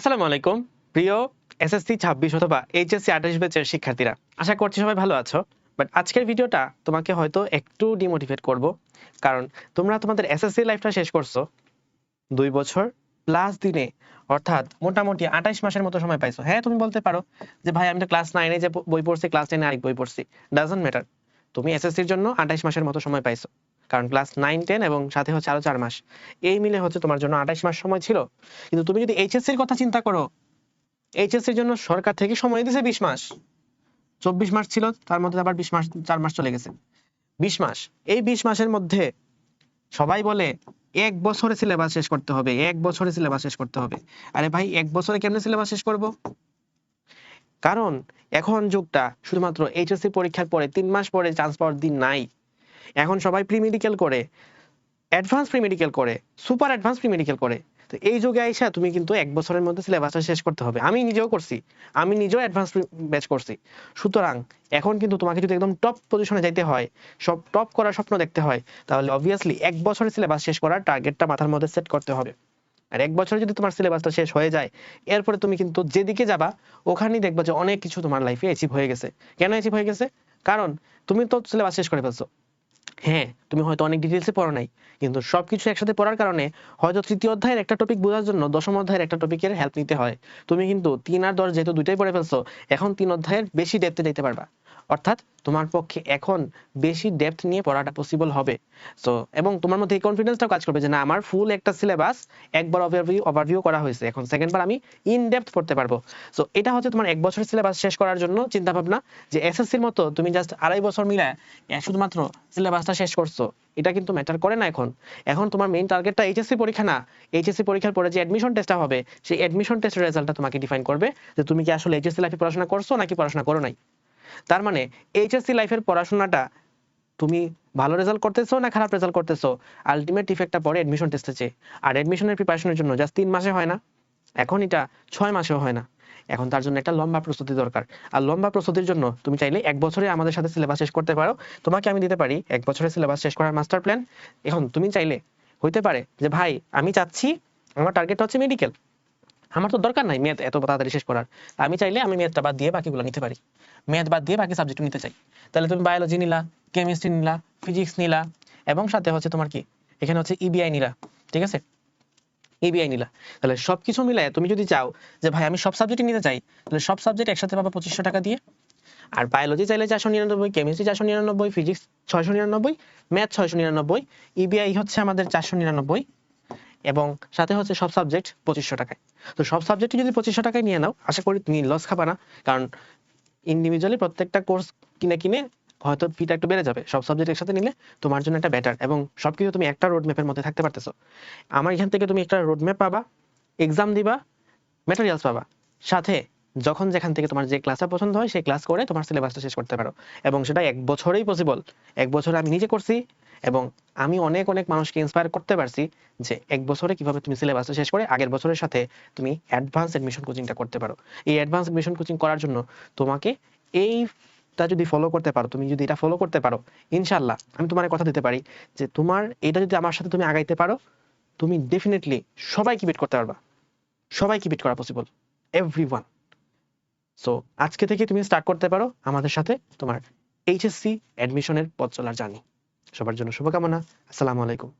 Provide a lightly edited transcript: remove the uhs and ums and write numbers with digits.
আসসালামু আলাইকুম প্রিয় এসএসসি 26 অথবা এইচএসসি 28 ব্যাচের শিক্ষার্থীরা, আশা করছি সবাই ভালো আছো। বাট আজকের ভিডিওটা তোমাকে হয়তো একটু ডিমোটিভেট করব, কারণ তোমরা তোমাদের এসএসসি লাইফটা শেষ করছো 2 বছর প্লাস দিনে, অর্থাৎ মোটামুটি 28 মাসের মতো সময় পাইছো। হ্যাঁ, তুমি বলতে পারো যে ভাই আমি তো ক্লাস 9 যে বই পড়ছি, ক্লাস 10 আরেক বই পড়ছি, ডাজন্ট ম্যাটার। তুমি এসএসসির জন্য 28 মাসের মতো সময় পাইছো, কারণ ক্লাস 9 10 এবং সাথে হচ্ছে আরো 4 মাস, এই মিলে হচ্ছে তোমার জন্য 28 মাস সময় ছিল। কিন্তু তুমি যদি এইচএসসির কথা চিন্তা করো, এইচএসসির জন্য সরকার থেকে সময় দিয়েছে 20 মাস, 24 মাস ছিল, তার মধ্যে আবার 20 মাস 4 মাস চলে গেছে, 20 মাস। এই 20 মাসের মধ্যে সবাই বলে 1 বছরে সিলেবাস শেষ করতে হবে, 1 বছরে সিলেবাস শেষ করতে হবে। আরে ভাই, 1 বছরে কেমনে সিলেবাস শেষ করব? কারণ এখন যুগটা শুধুমাত্র এইচএসসি পরীক্ষার পরে 3 মাস পরে চান্স পাওয়ার দিন নাই। এখন সবাই প্রি মেডিকেল করে, অ্যাডভান্স প্রি মেডিকেল করে, সুপার অ্যাডভান্স প্রি মেডিকেল করে। তো এই যুগে আইসা তুমি কিন্তু 1 বছরের মধ্যে সিলেবাসটা শেষ করতে হবে। আমি নিজেও করছি, আমি নিজেও অ্যাডভান্স ব্যাচ করছি। সুতরাং এখন কিন্তু তোমাকে যদি একদম টপ পজিশনে যাইতে হয়, সব টপ করার স্বপ্ন দেখতে হয়, তাহলে অবভিয়াসলি 1 বছরের সিলেবাস শেষ করার টার্গেটটা মাথার মধ্যে সেট করতে হবে। আর 1 বছরে যদি তোমার সিলেবাসটা শেষ হয়ে যায়, এরপরে তুমি কিন্তু যেদিকে যাবা ওখানেই দেখবা যে অনেক কিছু তোমার লাইফে অ্যাচিভ হয়ে গেছে। কেন অ্যাচিভ হয়ে গেছে? কারণ তুমি তো সিলেবাস শেষ করে ফেলছো। হ্যাঁ, তুমি হয়তো অনেক ডিটেইলসে পড়ো নাই, কিন্তু সবকিছু একসাথে পড়ার কারণে হয়তো তৃতীয় অধ্যায়ের একটা টপিক বোঝার জন্য দশম অধ্যায়ের একটা টপিকের হেল্প নিতে হয়। তুমি কিন্তু 3 আর 10 যেহেতু দুইটাই পড়ে ফেলছো, এখন 3 অধ্যায়ের বেশি ডেপথে যেতে পারবা। অর্থাৎ তোমার পক্ষে এখন বেশি ডেপথ নিয়ে পড়াটা পসিবল হবে। সো এবং তোমার মধ্যে এই কনফিডেন্সটাও কাজ করবে যে না, আমার ফুল একটা সিলেবাস একবার ওভারভিউ করা হয়েছে, এখন সেকেন্ডবার আমি ইন ডেপথ পড়তে পারবো। সো এটা হচ্ছে তোমার 1 বছরের সিলেবাস শেষ করার জন্য চিন্তা ভাবনা। যে এসএসসির মতো তুমি জাস্ট 2.5 বছর মিলায় শুধুমাত্র সিলেবাসটা শেষ করছো, এটা কিন্তু ম্যাটার করে না। এখন এখন তোমার মেইন টার্গেটটা এইচএসসি পরীক্ষা না। এইচএসসি পরীক্ষার পরে যে অ্যাডমিশন টেস্টটা হবে, সেই অ্যাডমিশন টেস্টের রেজাল্টটা তোমাকে ডিফাইন করবে যে তুমি কি আসলে এইচএসসি লাইফে পড়াশোনা করছো নাকি পড়াশোনা করো নাই। তার মানে এইচএসসি লাইফের পড়াশোনাটা তুমি ভালো রেজাল্ট করতেছো না খারাপ রেজাল্ট করতেছো, আলটিমেট ইফেক্টটা পড়ে অ্যাডমিশন টেস্টে চেয়ে। আর অ্যাডমিশনের প্রিপারেশনের জন্য জাস্ট 3 মাসে হয় না, এখন এটা 6 মাসেও হয় না। এখন তার জন্য একটা লম্বা প্রস্তুতি দরকার। আর লম্বা প্রস্তুতির জন্য তুমি চাইলে 1 বছরে আমাদের সাথে সিলেবাস শেষ করতে পারো। তোমাকে আমি দিতে পারি 1 বছরের সিলেবাস শেষ করার মাস্টার প্ল্যান। এখন তুমি চাইলে হইতে পারে যে ভাই আমি চাচ্ছি, আমার টার্গেট হচ্ছে মেডিকেল, আমার তো দরকার নাই ম্যাথ এত তাড়াতাড়ি শেষ করার, আমি চাইলে আমি ম্যাথটা বাদ দিয়ে বাকিগুলো নিতে পারি, ম্যাথ বাদ দিয়ে বাকি সাবজেক্ট নিতে চাই। তাহলে তুমি বায়োলজি নিলা, কেমিস্ট্রি নিলা, ফিজিক্স নিলা, এবং সাথে হচ্ছে তোমার কি এখানে হচ্ছে ইবিআই নিলা, ঠিক আছে, ইবিআই নিলা। তাহলে সবকিছু মিলায় তুমি যদি চাও যে ভাই আমি সব সাবজেক্টই নিতে চাই, তাহলে সব সাবজেক্ট একসাথে পাবা 2500 টাকা দিয়ে। আর বায়োলজি চাইলে 499, কেমিস্ট্রি 499, ফিজিক্স 699, ম্যাথ 699, ইবিআই হচ্ছে আমাদের 499, এবং সাথে হচ্ছে সব সাবজেক্ট 2500 টাকায়। তো সব সাবজেক্ট যদি 2500 টাকায় নিয়ে নাও, আশা করি তুমি লস খাবা না। কারণ ইন্ডিভিজুয়ালি প্রত্যেকটা কোর্স কিনে কিনে হয়তো ফিটা একটু বেড়ে যাবে, সব সাবজেক্ট একসাথে নিলে তোমার জন্য একটা বেটার, এবং সবকিছু তুমি একটা রোড ম্যাপের মধ্যে থাকতে পারতেছো। আমার এখান থেকে তুমি একটা রোড ম্যাপ পাবা, এক্সাম দিবা, ম্যাটেরিয়ালস পাবা, সাথে যখন যেখান থেকে তোমার যে ক্লাসটা পছন্দ হয় সেই ক্লাস করে তোমার সিলেবাসটা শেষ করতে পারো। এবং সেটা 1 বছরেই পসিবল। 1 বছরে আমি নিজে করছি, এবং আমি অনেক অনেক মানুষকে ইন্সপায়ার করতে পারছি যে 1 বছরে কিভাবে তুমি সিলেবাসটা শেষ করে আগের বছরের সাথে তুমি অ্যাডভান্স এডমিশন কোচিংটা করতে পারো। এই অ্যাডভান্স এডমিশন কোচিং করার জন্য তোমাকে এইটা যদি ফলো করতে পারো, তুমি যদি এটা ফলো করতে পারো, ইনশাআল্লাহ আমি তোমার কথা দিতে পারি যে তোমার এটা যদি আমার সাথে তুমি আগাইতে পারো, তুমি ডেফিনেটলি সবাইকে বিট করতে পারবা, সবাইকে বিট করা পসিবল, এভরিওয়ান। সো আজকে থেকে তুমি স্টার্ট করতে পারো আমাদের সাথে তোমার এইচএসসি অ্যাডমিশনের পথ চলার জার্নি। সবার জন্য শুভকামনা। আসসালামু আলাইকুম।